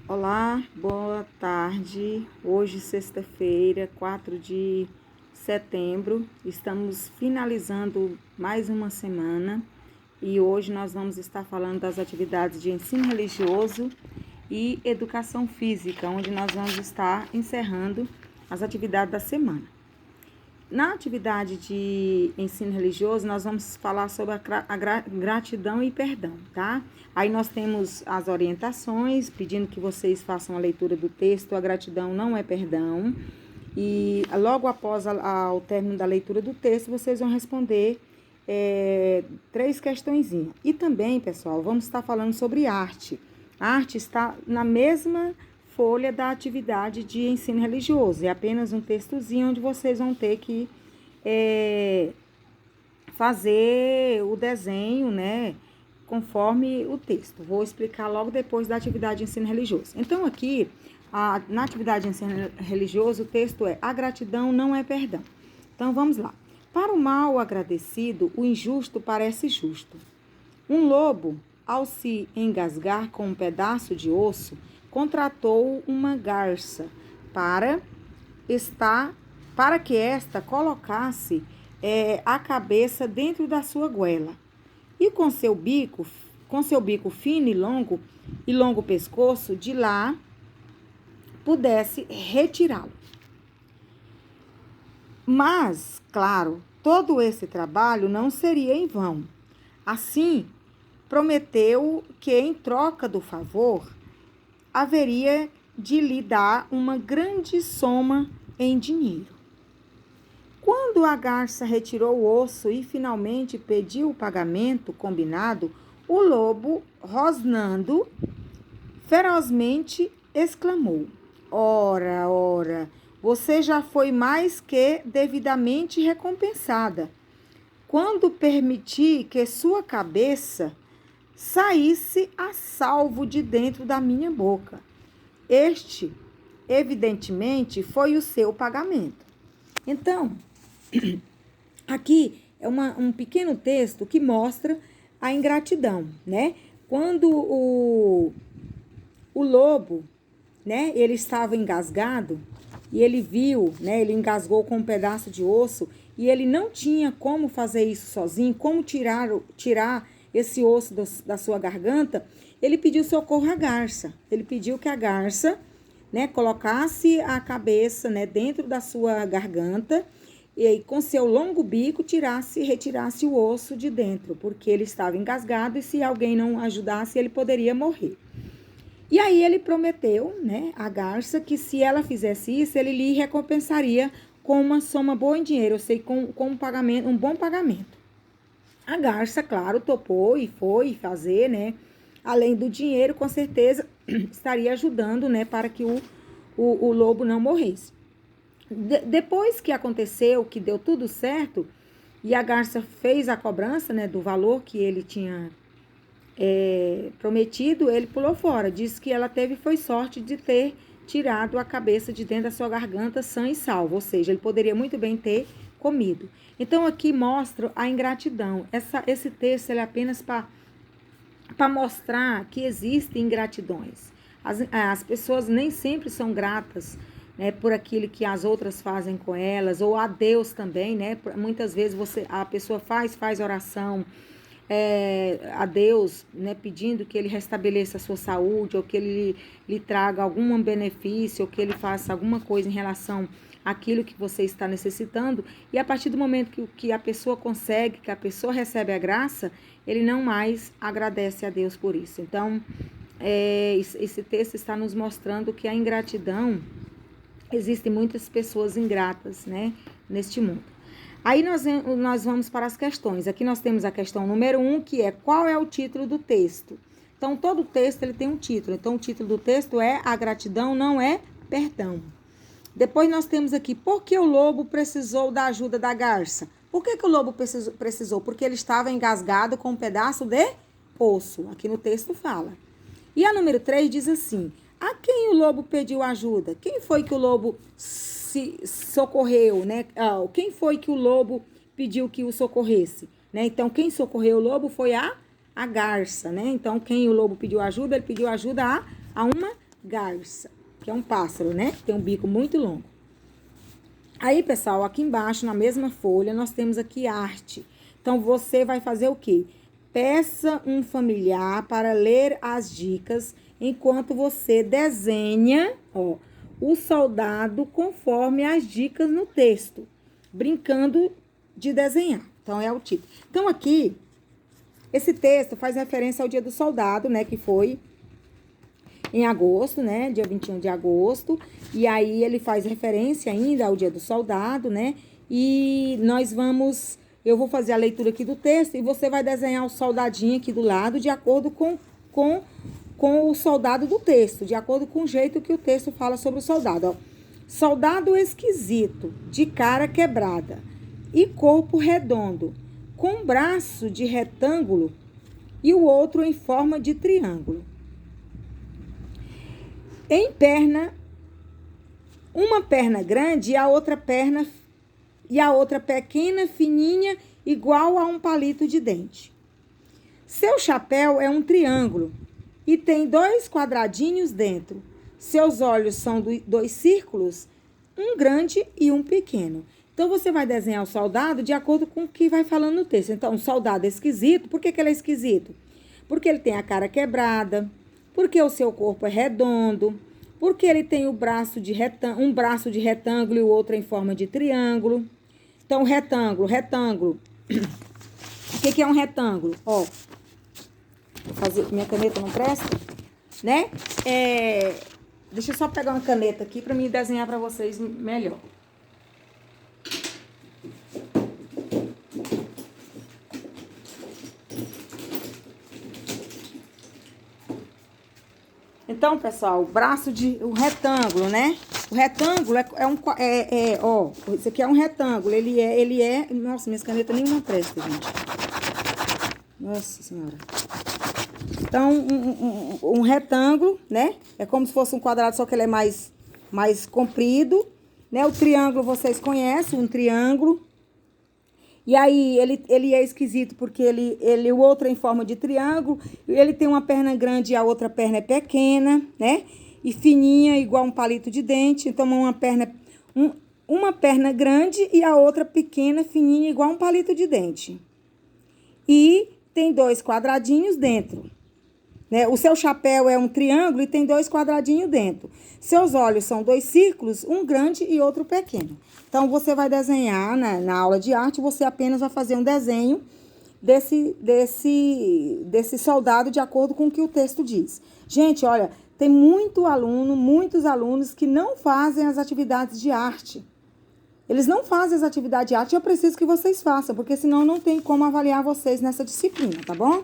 Olá, boa tarde. Hoje, sexta-feira, 4 de setembro, estamos finalizando mais uma semana e hoje nós vamos estar falando das atividades de ensino religioso e educação física, onde nós vamos estar encerrando as atividades da semana. Na atividade de ensino religioso, nós vamos falar sobre a gratidão e perdão, tá? Aí nós temos as orientações, pedindo que vocês façam a leitura do texto, a gratidão não é perdão. E logo após o término da leitura do texto, vocês vão responder 3 questõezinhas. E também, pessoal, vamos estar falando sobre arte. A arte está na mesma folha da atividade de ensino religioso. É apenas um textozinho onde vocês vão ter que fazer o desenho, né, conforme o texto. Vou explicar logo depois da atividade de ensino religioso. Então, aqui, na atividade de ensino religioso, o texto é: a gratidão não é perdão. Então, vamos lá. Para o mal agradecido, o injusto parece justo. Um lobo, ao se engasgar com um pedaço de osso, contratou uma garça para que esta colocasse a cabeça dentro da sua goela. E com seu bico fino e longo pescoço, de lá pudesse retirá-lo. Mas, claro, todo esse trabalho não seria em vão. Assim, prometeu que, em troca do favor, haveria de lhe dar uma grande soma em dinheiro. Quando a garça retirou o osso e finalmente pediu o pagamento combinado, o lobo, rosnando ferozmente, exclamou: Ora, ora, você já foi mais que devidamente recompensada, quando permiti que sua cabeça saísse a salvo de dentro da minha boca. Este, evidentemente, foi o seu pagamento. Então, aqui é um pequeno texto que mostra a ingratidão, né? Quando o lobo, né, ele estava engasgado e ele viu, né, ele engasgou com um pedaço de osso e ele não tinha como fazer isso sozinho, como tirar esse osso da sua garganta, ele pediu socorro à garça. Ele pediu que a garça, né, colocasse a cabeça, né, dentro da sua garganta e aí, com seu longo bico, retirasse o osso de dentro, porque ele estava engasgado e se alguém não ajudasse, ele poderia morrer. E aí ele prometeu, né, à garça, que se ela fizesse isso, ele lhe recompensaria com uma soma boa em dinheiro, ou seja, com um bom pagamento. A garça, claro, topou e foi fazer, né? Além do dinheiro, com certeza, estaria ajudando, né? Para que o lobo não morresse. Depois que aconteceu, que deu tudo certo, e a garça fez a cobrança, né? Do valor que ele tinha prometido, ele pulou fora. Disse que ela foi sorte de ter tirado a cabeça de dentro da sua garganta sã e salvo. Ou seja, ele poderia muito bem ter comido. Então, aqui mostra a ingratidão. Esse texto é apenas para mostrar que existem ingratidões. As pessoas nem sempre são gratas, né, por aquilo que as outras fazem com elas, ou a Deus também, né? Muitas vezes a pessoa faz oração a Deus, né, pedindo que ele restabeleça a sua saúde, ou que ele lhe traga algum benefício, ou que ele faça alguma coisa em relação àquilo que você está necessitando, e a partir do momento que a pessoa consegue, que a pessoa recebe a graça, ele não mais agradece a Deus por isso. Então, esse texto está nos mostrando que a ingratidão, existem muitas pessoas ingratas, né, neste mundo. Aí nós vamos para as questões. Aqui nós temos a questão número 1, que é: qual é o título do texto? Então, todo texto ele tem um título. Então, o título do texto é: a gratidão não é perdão. Depois nós temos aqui: por que o lobo precisou da ajuda da garça? Por que o lobo precisou? Porque ele estava engasgado com um pedaço de osso. Aqui no texto fala. E a número 3 diz assim: a quem o lobo pediu ajuda? Quem foi que o lobo se socorreu, né? Quem foi que o lobo pediu que o socorresse, né? Então, quem socorreu o lobo foi a garça, né? Então, quem o lobo pediu ajuda? Ele pediu ajuda a uma garça, que é um pássaro, né? Tem um bico muito longo. Aí, pessoal, aqui embaixo, na mesma folha, nós temos aqui arte. Então, você vai fazer o quê? Peça um familiar para ler as dicas enquanto você desenha, ó, o soldado conforme as dicas no texto, brincando de desenhar. Então, é o título. Então, aqui, esse texto faz referência ao Dia do Soldado, né, que foi em agosto, né, dia 21 de agosto, e aí ele faz referência ainda ao Dia do Soldado, né, e eu vou fazer a leitura aqui do texto, e você vai desenhar o soldadinho aqui do lado, de acordo com o soldado do texto, de acordo com o jeito que o texto fala sobre o soldado, ó. Soldado esquisito, de cara quebrada, e corpo redondo, com braço de retângulo, e o outro em forma de triângulo. Em perna, uma perna grande e a outra pequena, fininha, igual a um palito de dente. Seu chapéu é um triângulo e tem 2 quadradinhos dentro. Seus olhos são 2 círculos, um grande e um pequeno. Então, você vai desenhar o soldado de acordo com o que vai falando no texto. Então, o soldado é esquisito. Por que ele é esquisito? Porque ele tem a cara quebrada, porque o seu corpo é redondo, porque ele tem um braço de retângulo e o outro em forma de triângulo. Então, retângulo. O que é um retângulo? Ó, vou fazer, minha caneta não presta, né? Deixa eu só pegar uma caneta aqui para mim desenhar para vocês melhor. Então, pessoal, o retângulo, né? O retângulo ó, esse aqui é um retângulo, nossa, minhas canetas nenhuma presta, gente. Nossa Senhora. Então, um retângulo, né? É como se fosse um quadrado, só que ele é mais comprido, né? O triângulo, vocês conhecem, um triângulo. E aí, ele é esquisito porque o outro é em forma de triângulo, ele tem uma perna grande e a outra perna é pequena, né? E fininha, igual um palito de dente. Então, uma perna grande e a outra pequena, fininha, igual um palito de dente. E tem 2 quadradinhos dentro, né? O seu chapéu é um triângulo e tem 2 quadradinhos dentro. Seus olhos são 2 círculos, um grande e outro pequeno. Então, você vai desenhar, né, na aula de arte, você apenas vai fazer um desenho desse soldado de acordo com o que o texto diz. Gente, olha, tem muitos alunos que não fazem as atividades de arte. Eles não fazem as atividades de arte, eu preciso que vocês façam, porque senão não tem como avaliar vocês nessa disciplina, tá bom?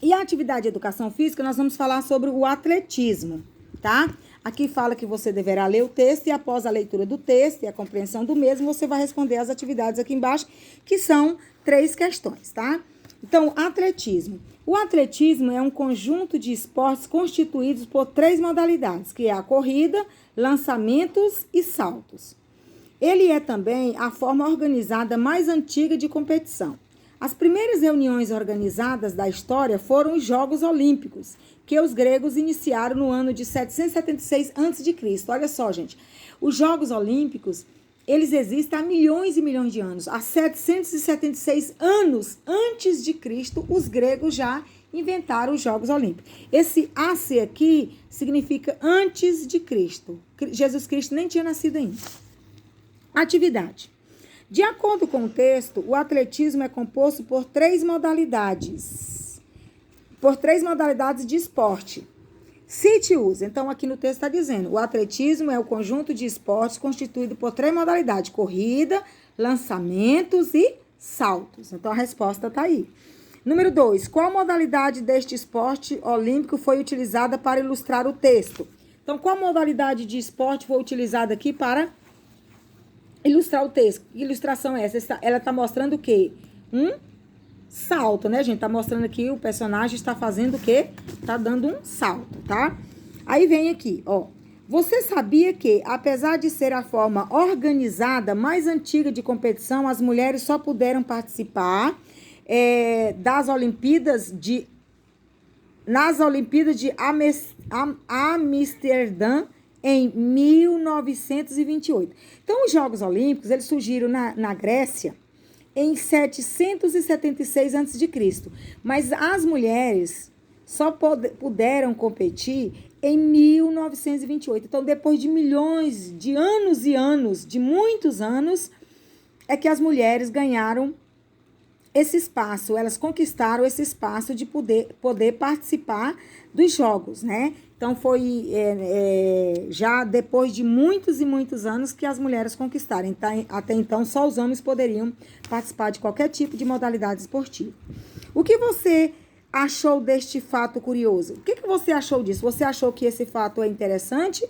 E a atividade de educação física, nós vamos falar sobre o atletismo, tá? Aqui fala que você deverá ler o texto e após a leitura do texto e a compreensão do mesmo, você vai responder as atividades aqui embaixo, que são 3 questões, tá? Então, atletismo. O atletismo é um conjunto de esportes constituídos por 3 modalidades, que é a corrida, lançamentos e saltos. Ele é também a forma organizada mais antiga de competição. As primeiras reuniões organizadas da história foram os Jogos Olímpicos, que os gregos iniciaram no ano de 776 a.C. Olha só, gente, os Jogos Olímpicos, eles existem há milhões e milhões de anos. Há 776 anos antes de Cristo, os gregos já inventaram os Jogos Olímpicos. Esse AC aqui significa antes de Cristo. Jesus Cristo nem tinha nascido ainda. Atividade. De acordo com o texto, o atletismo é composto por 3 modalidades. Por 3 modalidades de esporte. Cite e use. Então, aqui no texto está dizendo, o atletismo é o conjunto de esportes constituído por 3 modalidades. Corrida, lançamentos e saltos. Então, a resposta está aí. Número 2. Qual modalidade deste esporte olímpico foi utilizada para ilustrar o texto? Então, qual modalidade de esporte foi utilizada aqui para ilustrar o texto? Que ilustração é essa? Ela está mostrando o quê? Um salto, né, gente? Está mostrando aqui, o personagem está fazendo o quê? Está dando um salto, tá? Aí vem aqui, ó. Você sabia que, apesar de ser a forma organizada mais antiga de competição, as mulheres só puderam participar das Olimpíadas nas Olimpíadas de Amsterdã em 1928. Então, os Jogos Olímpicos, eles surgiram na Grécia em 776 a.C., mas as mulheres só puderam competir em 1928. Então, depois de milhões de anos e anos, de muitos anos, é que as mulheres ganharam esse espaço, elas conquistaram esse espaço de poder participar dos jogos, né? Então, foi já depois de muitos e muitos anos que as mulheres conquistaram. Então, até então, só os homens poderiam participar de qualquer tipo de modalidade esportiva. O que você achou deste fato curioso? O que você achou disso? Você achou que esse fato é interessante?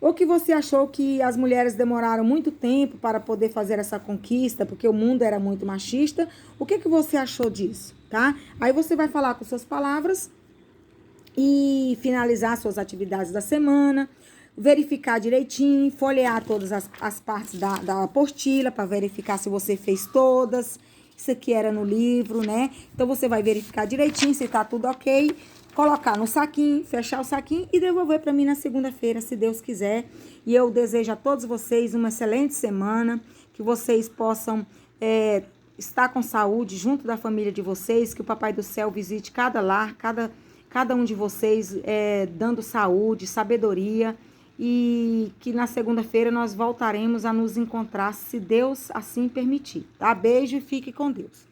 Ou que você achou que as mulheres demoraram muito tempo para poder fazer essa conquista, porque o mundo era muito machista? O que você achou disso, tá? Aí você vai falar com suas palavras e finalizar suas atividades da semana, verificar direitinho, folhear todas as partes da apostila para verificar se você fez todas. Isso aqui era no livro, né? Então, você vai verificar direitinho se tá tudo ok, colocar no saquinho, fechar o saquinho e devolver para mim na segunda-feira, se Deus quiser. E eu desejo a todos vocês uma excelente semana, que vocês possam estar com saúde junto da família de vocês, que o Papai do Céu visite cada lar, cada um de vocês dando saúde, sabedoria, e que na segunda-feira nós voltaremos a nos encontrar, se Deus assim permitir, tá? Beijo e fique com Deus.